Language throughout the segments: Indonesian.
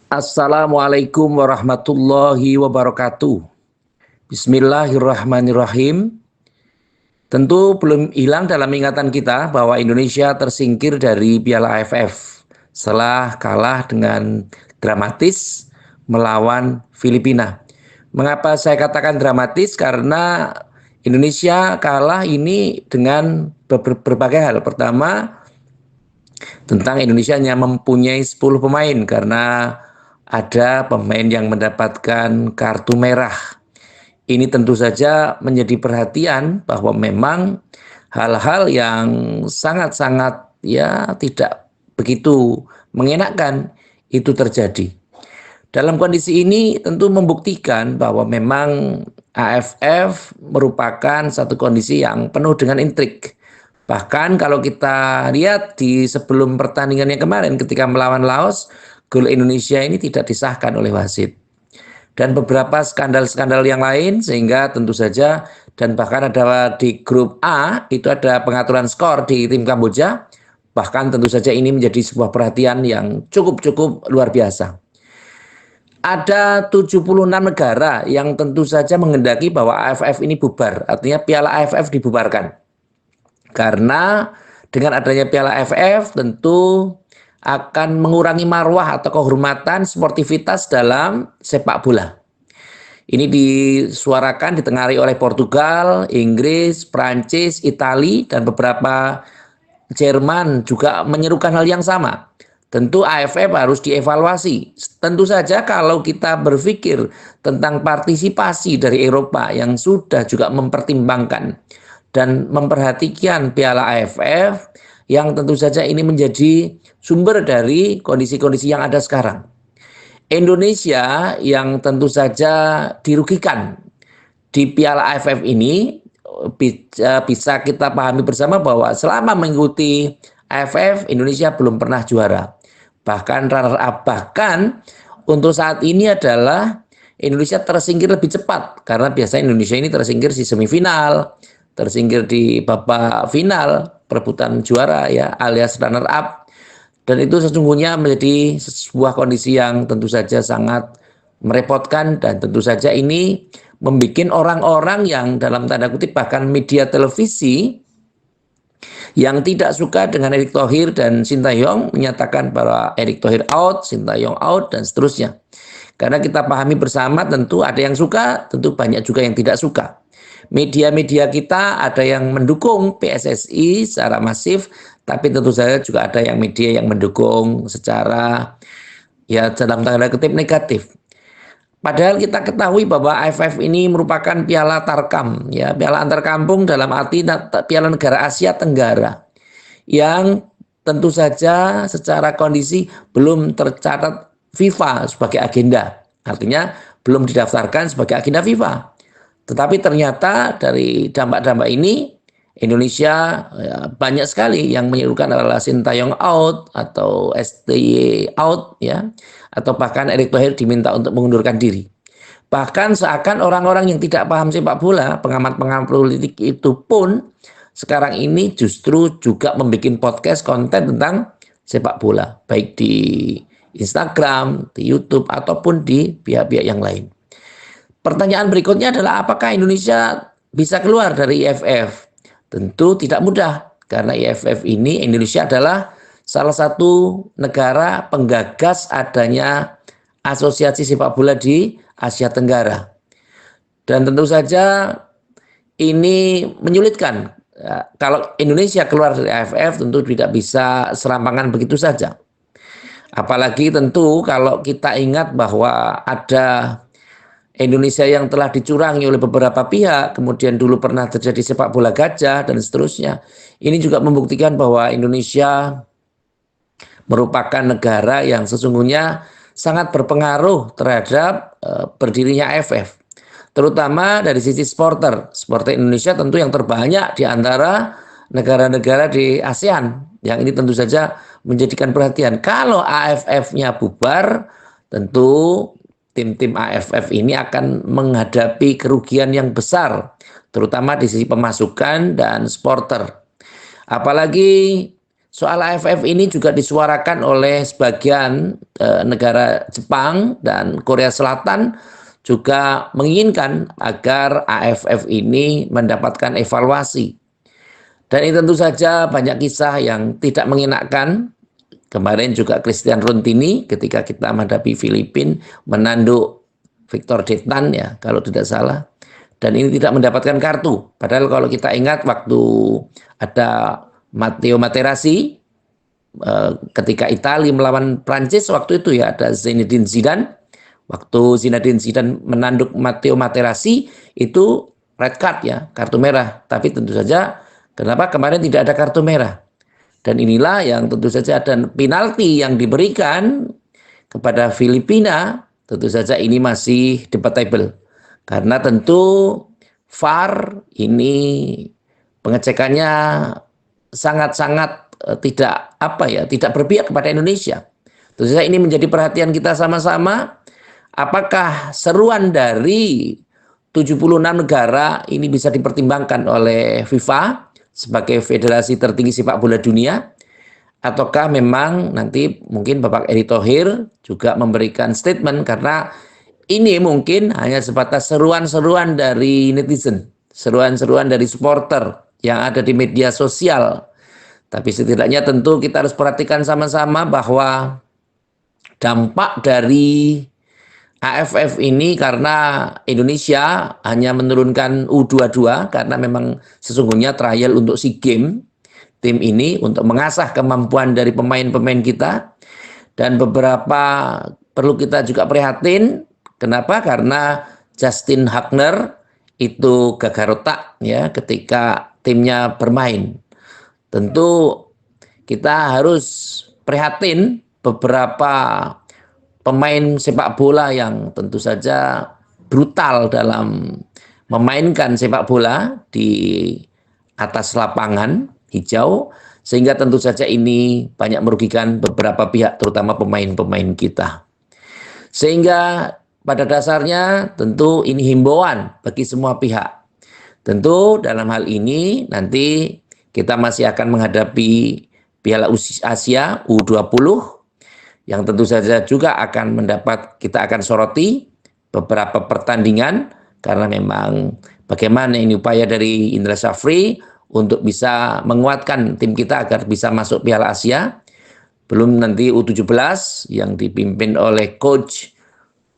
Assalamualaikum warahmatullahi wabarakatuh. Bismillahirrahmanirrahim. Tentu belum hilang dalam ingatan kita bahwa Indonesia tersingkir dari Piala AFF setelah kalah dengan dramatis melawan Filipina. Mengapa saya katakan dramatis? Karena Indonesia kalah ini dengan berbagai hal. Pertama, tentang Indonesia hanya mempunyai 10 pemain karena ada pemain yang mendapatkan kartu merah. Ini tentu saja menjadi perhatian bahwa memang hal-hal yang sangat-sangat ya tidak begitu mengenakan itu terjadi. Dalam kondisi ini tentu membuktikan bahwa memang AFF merupakan satu kondisi yang penuh dengan intrik. Bahkan kalau kita lihat di sebelum pertandingan yang kemarin ketika melawan Laos, gol Indonesia ini tidak disahkan oleh wasit. Dan beberapa skandal-skandal yang lain sehingga tentu saja dan bahkan ada di grup A itu ada pengaturan skor di tim Kamboja. Bahkan tentu saja ini menjadi sebuah perhatian yang cukup luar biasa. Ada 76 negara yang tentu saja menghendaki bahwa AFF ini bubar. Artinya Piala AFF dibubarkan. Karena dengan adanya Piala AFF tentu akan mengurangi marwah atau kehormatan sportivitas dalam sepak bola. Ini disuarakan, ditengarai oleh Portugal, Inggris, Prancis, Italia, dan beberapa Jerman juga menyerukan hal yang sama. Tentu AFF harus dievaluasi. Tentu saja kalau kita berpikir tentang partisipasi dari Eropa yang sudah juga mempertimbangkan dan memperhatikan Piala AFF yang tentu saja ini menjadi sumber dari kondisi-kondisi yang ada sekarang. Indonesia yang tentu saja dirugikan di Piala AFF ini bisa kita pahami bersama bahwa selama mengikuti AFF Indonesia belum pernah juara. Bahkan runner up, bahkan untuk saat ini adalah Indonesia tersingkir lebih cepat karena biasanya Indonesia ini tersingkir di semifinal, tersingkir di babak final perebutan juara ya alias runner up, dan itu sesungguhnya menjadi sebuah kondisi yang tentu saja sangat merepotkan dan tentu saja ini membuat orang-orang yang dalam tanda kutip bahkan media televisi yang tidak suka dengan Erick Thohir dan Sintayong menyatakan bahwa Erick Thohir out, Sintayong out dan seterusnya. Karena kita pahami bersama tentu ada yang suka, tentu banyak juga yang tidak suka. Media-media kita ada yang mendukung PSSI secara masif, tapi tentu saja juga ada yang media yang mendukung secara ya dalam tanda kutip negatif. Padahal kita ketahui bahwa AFF ini merupakan piala tarkam, ya piala antar kampung dalam arti piala negara Asia Tenggara yang tentu saja secara kondisi belum tercatat FIFA sebagai agenda. Artinya belum didaftarkan sebagai agenda FIFA. Tetapi ternyata dari dampak-dampak ini Indonesia ya, banyak sekali yang menyerukan adalah Sintayong out atau STY out ya, atau bahkan Erick Thohir diminta untuk mengundurkan diri. Bahkan seakan orang-orang yang tidak paham sepak bola, pengamat-pengamat politik itu pun sekarang ini justru juga membuat podcast konten tentang sepak bola, baik di Instagram, di YouTube ataupun di pihak-pihak yang lain. Pertanyaan berikutnya adalah apakah Indonesia bisa keluar dari IFF? Tentu tidak mudah karena IFF ini Indonesia adalah salah satu negara penggagas adanya asosiasi sepak bola di Asia Tenggara. Dan tentu saja ini menyulitkan. Kalau Indonesia keluar dari AFF tentu tidak bisa serampangan begitu saja. Apalagi tentu kalau kita ingat bahwa ada Indonesia yang telah dicurangi oleh beberapa pihak, kemudian dulu pernah terjadi sepak bola gajah dan seterusnya. Ini juga membuktikan bahwa Indonesia merupakan negara yang sesungguhnya sangat berpengaruh terhadap berdirinya AFF. Terutama dari sisi supporter Indonesia tentu yang terbanyak di antara negara-negara di ASEAN. Yang ini tentu saja menjadikan perhatian. Kalau AFF-nya bubar, tentu tim-tim AFF ini akan menghadapi kerugian yang besar, terutama di sisi pemasukan dan supporter. Apalagi soal AFF ini juga disuarakan oleh sebagian negara Jepang dan Korea Selatan juga menginginkan agar AFF ini mendapatkan evaluasi. Dan ini tentu saja banyak kisah yang tidak mengenakan. Kemarin juga Christian Rontini ketika kita menghadapi Filipina menanduk Victor Detan ya kalau tidak salah. Dan ini tidak mendapatkan kartu. Padahal kalau kita ingat waktu ada Matteo Materazzi ketika Italia melawan Prancis waktu itu ya ada Zinedine Zidane. Waktu Zinedine Zidane menanduk Matteo Materazzi itu red card ya, kartu merah. Tapi tentu saja kenapa kemarin tidak ada kartu merah? Dan inilah yang tentu saja ada penalti yang diberikan kepada Filipina, tentu saja ini masih debatable. Karena tentu VAR ini pengecekannya sangat-sangat tidak berpihak kepada Indonesia. Tentu saja ini menjadi perhatian kita sama-sama. Apakah seruan dari 76 negara ini bisa dipertimbangkan oleh FIFA sebagai federasi tertinggi sepak bola dunia, ataukah memang nanti mungkin Bapak Erick Thohir juga memberikan statement karena ini mungkin hanya sebatas seruan-seruan dari netizen, seruan-seruan dari supporter yang ada di media sosial. Tapi setidaknya tentu kita harus perhatikan sama-sama bahwa dampak dari AFF ini karena Indonesia hanya menurunkan U22 karena memang sesungguhnya trial untuk SEA Games tim ini untuk mengasah kemampuan dari pemain-pemain kita, dan beberapa perlu kita juga prihatin. Kenapa? Karena Justin Hagner itu gagal otak ya ketika timnya bermain. Tentu kita harus prihatin beberapa pemain sepak bola yang tentu saja brutal dalam memainkan sepak bola di atas lapangan hijau, sehingga tentu saja ini banyak merugikan beberapa pihak, terutama pemain-pemain kita. Sehingga pada dasarnya tentu ini himbauan bagi semua pihak. Tentu dalam hal ini nanti kita masih akan menghadapi Piala Asia U20 yang tentu saja juga kita akan soroti beberapa pertandingan karena memang bagaimana ini upaya dari Indra Syafri untuk bisa menguatkan tim kita agar bisa masuk Piala Asia. Belum nanti U17 yang dipimpin oleh coach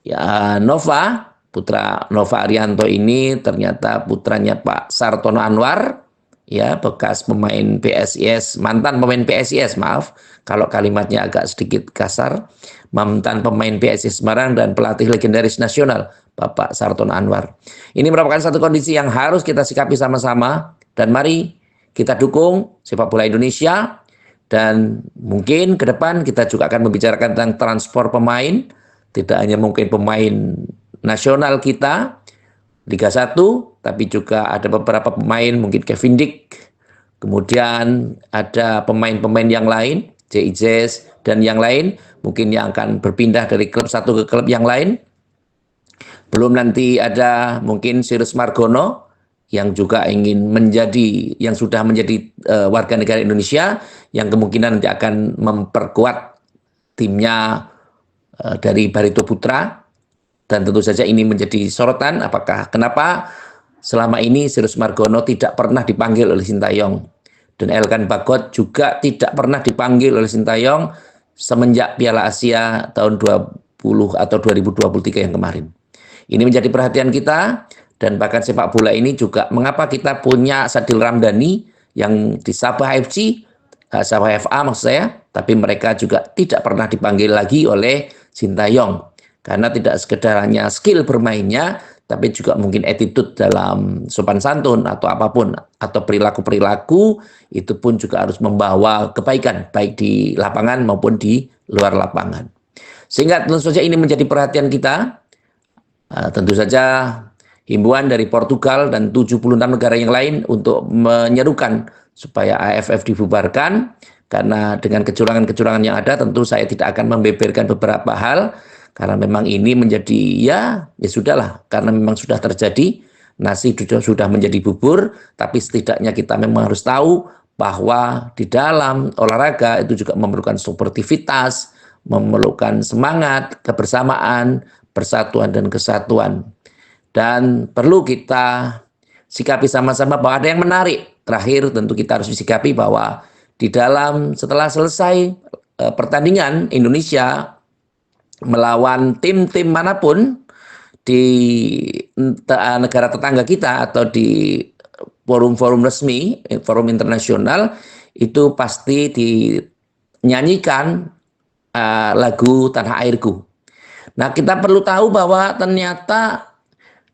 ya Nova, putra Nova Arianto ini ternyata putranya Pak Sartono Anwar, ya bekas pemain PSIS, mantan pemain PSIS, maaf kalau kalimatnya agak sedikit kasar, mantan pemain PSIS Semarang dan pelatih legendaris nasional Bapak Sartono Anwar. Ini merupakan satu kondisi yang harus kita sikapi sama-sama, dan mari kita dukung sepak bola Indonesia. Dan mungkin ke depan kita juga akan membicarakan tentang transfer pemain, tidak hanya mungkin pemain nasional kita Liga 1, tapi juga ada beberapa pemain, mungkin Kevin Dick, kemudian ada pemain-pemain yang lain, JIJS dan yang lain, mungkin yang akan berpindah dari klub satu ke klub yang lain. Belum nanti ada mungkin Sirus Margono yang juga yang sudah menjadi warga negara Indonesia, yang kemungkinan nanti akan memperkuat timnya dari Barito Putra. Dan tentu saja ini menjadi sorotan, kenapa selama ini Sirus Margono tidak pernah dipanggil oleh Sintayong, dan Elkan Bagot juga tidak pernah dipanggil oleh Sintayong semenjak Piala Asia tahun 20 atau 2023 yang kemarin. Ini menjadi perhatian kita, dan bahkan sepak bola ini juga mengapa kita punya Sadil Ramdhani yang di Sabah FC, Sabah FA maksud saya, tapi mereka juga tidak pernah dipanggil lagi oleh Sintayong. Karena tidak sekedar hanya skill bermainnya, tapi juga mungkin attitude dalam sopan santun atau apapun, atau perilaku-perilaku itu pun juga harus membawa kebaikan, baik di lapangan maupun di luar lapangan. Sehingga tentu saja ini menjadi perhatian kita. Tentu saja himbauan dari Portugal dan 76 negara yang lain untuk menyerukan supaya AFF dibubarkan, karena dengan kecurangan-kecurangan yang ada tentu saya tidak akan membeberkan beberapa hal, karena memang ini menjadi ya sudahlah, karena memang sudah terjadi, nasi sudah menjadi bubur, tapi setidaknya kita memang harus tahu bahwa di dalam olahraga itu juga memerlukan sportivitas, memerlukan semangat, kebersamaan, persatuan dan kesatuan. Dan perlu kita sikapi sama-sama bahwa ada yang menarik. Terakhir tentu kita harus disikapi bahwa di dalam setelah selesai pertandingan Indonesia melawan tim-tim manapun di negara tetangga kita atau di forum-forum resmi, forum internasional, itu pasti dinyanyikan lagu Tanah Airku. Nah, kita perlu tahu bahwa ternyata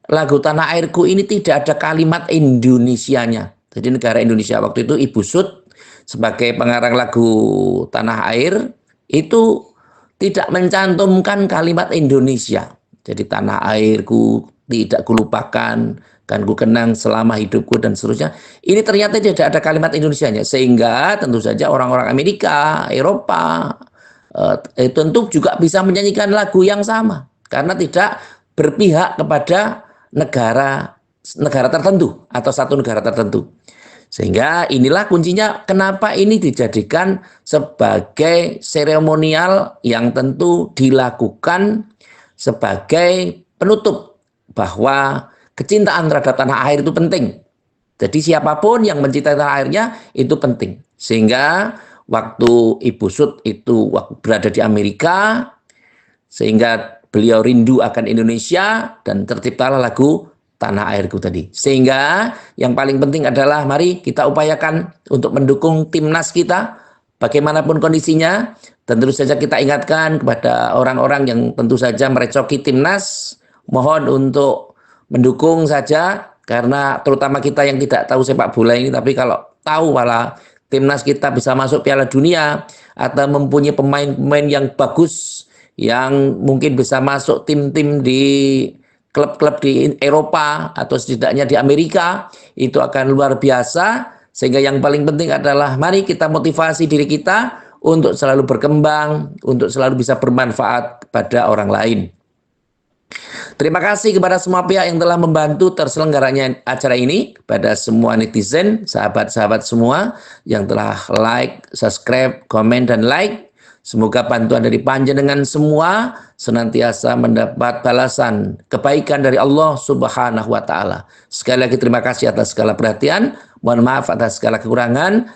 lagu Tanah Airku ini tidak ada kalimat Indonesianya. Jadi negara Indonesia waktu itu Ibu Sud sebagai pengarang lagu Tanah Air itu tidak mencantumkan kalimat Indonesia. Jadi tanah airku tidak kulupakan, kan ku kenang selama hidupku dan seterusnya. Ini ternyata tidak ada kalimat Indonesianya, sehingga tentu saja orang-orang Amerika, Eropa tentu juga bisa menyanyikan lagu yang sama karena tidak berpihak kepada negara tertentu atau satu negara tertentu. Sehingga inilah kuncinya kenapa ini dijadikan sebagai seremonial yang tentu dilakukan sebagai penutup bahwa kecintaan terhadap tanah air itu penting. Jadi siapapun yang mencintai tanah airnya itu penting. Sehingga waktu Ibu Sud itu berada di Amerika, sehingga beliau rindu akan Indonesia dan terciptalah lagu Tanah Airku tadi. Sehingga yang paling penting adalah mari kita upayakan untuk mendukung timnas kita bagaimanapun kondisinya. Tentu saja kita ingatkan kepada orang-orang yang tentu saja merecoki timnas, mohon untuk mendukung saja, karena terutama kita yang tidak tahu sepak bola ini, tapi kalau tahu malah timnas kita bisa masuk Piala Dunia atau mempunyai pemain-pemain yang bagus, yang mungkin bisa masuk tim-tim di klub-klub di Eropa atau setidaknya di Amerika, itu akan luar biasa. Sehingga yang paling penting adalah mari kita motivasi diri kita untuk selalu berkembang, untuk selalu bisa bermanfaat kepada orang lain. Terima kasih kepada semua pihak yang telah membantu terselenggaranya acara ini, kepada semua netizen, sahabat-sahabat semua yang telah like, subscribe, komen, dan like. Semoga bantuan dari panjenengan semua senantiasa mendapat balasan kebaikan dari Allah Subhanahu wa Ta'ala. Sekali lagi terima kasih atas segala perhatian. Mohon maaf atas segala kekurangan.